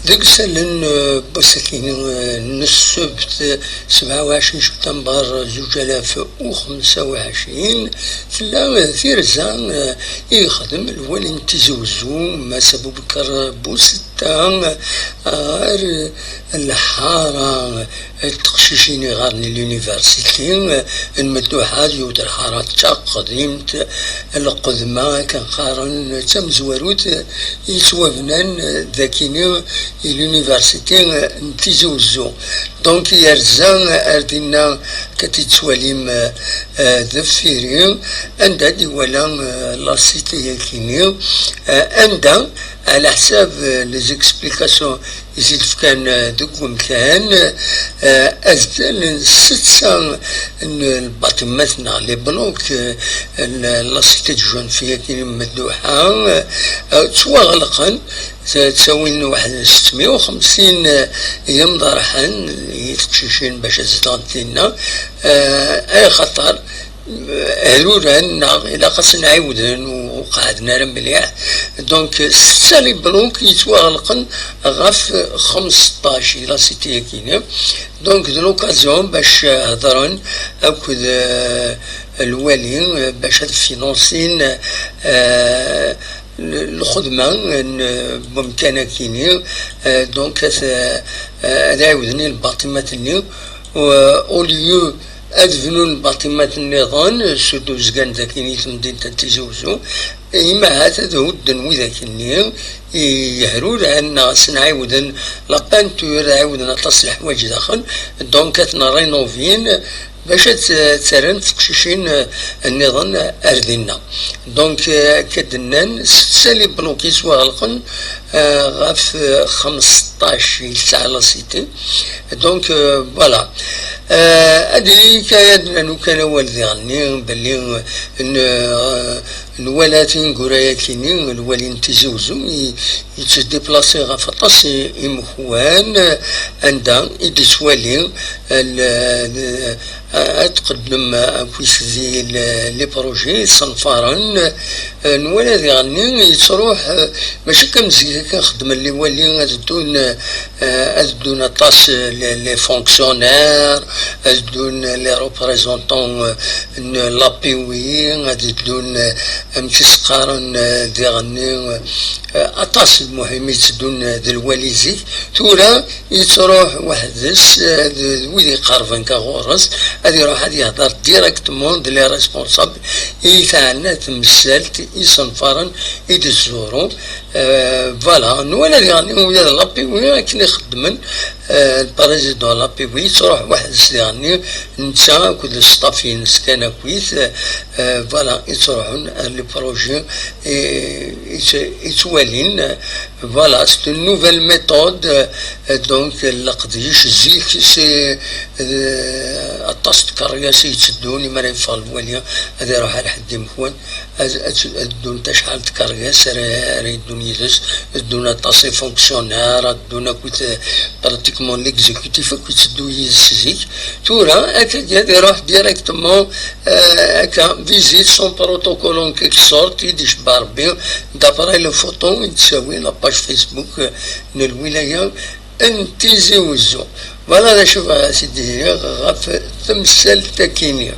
ذيك سلن بسكين السبت 27 سبتمبر 2025 تلا ثيرزا يخدم الولي تزوزو ما سبب بكر بوستا الحارة التقشيشيني غارني اليونيفرسيتي المدوحة يودر حارات قديمة القدماء كان قارن تمزوروت يتوفنان ذاكيني اليونيفرسيتي نتيزوزو دونك يرزان اردنا كتتسواليم ذفيري عند ديوالا لاسيتي يكيني عند على حساب ليزيكسبليكاسيون يزيد كان دوك مكان أزدل ستة الباطماتنا لي بلوك لاسيتي جون فيها كاين مدوحة تواغلقا تساوي واحد 650 يوم ضرحان يتكشيشين باش زدانتينا اي خطر هلولا إلا خاصنا نعاودن وقعدنا مليح دونك ستة بلوك يتواغلقن غاف 15 إلا سيتي كينا دونك دو لوكازيون باش هضرن أكد الوالي باش هاد فينونسين الخدمة ممكنة كيني دونك هذا عاودني الباطمات النيو أوليو أدفنوا الباطمات النظام سودو زكان ذاكيني تمدين تتزوزو إما هذا هو الدنوي ذاك النيو يهرو لأن سنعاودن لابانتور عاودنا تصلح حوايج داخل دونك رينوفين باش تسرن تقشيشين النظام أردنا دونك كدنان ستة بلوكي سواغلقن غاف 15 ساعة لاسيتي دونك فوالا أدري كان كان والدي غني بلي الولاتين قراياتيني الوالين تزوزو يتديبلاسي غاف طاس إمخوان عندها يدسوالي تقدم كويس دي لي بروجي صنفارن الولاد غني يتروح ماشي كمزيا كنخدم اللي والي غادون طاس لي فونكسيونير غادون لي ريبريزونطون لابيوي غادون مكسقارن دي غني اطاس المهم يتدون ذا الواليزي تورا يتروح وحدس ويدي قارفن كغورس هذه يروح هذه يهضر ديريكتمون دي ريسبونسابل يتعنا تمثالت يصنفرن يدزورو فوالا نوالا يعني ويا لابيوي كنا خدمن البريزيدون لابيوي تروح واحد يعني نتا كل ستافين سكانه كويس فوالا يتروحون لي بروجي يتوالين فوالا سي اون نوفيل ميثود دونك لقديش زيك سي الطاس كرياسي يتسدوني ما ينفع الواليه هذا يروح على حد مكون دون تشحال كرياس ريدون يدس دون طاسي فونكسيونير دون كوت براتيكمون ليكزيكوتيف كوت دو يزيك تورا هكا يروح ديريكتومون هكا فيزيت سون بروتوكول اون كيك سورت يديش باربي دابري لو فوتو يتساوي لاباج فيسبوك للولايه انتيزي وزو فوالا شوف سيدي غاف تمثال تاكينيا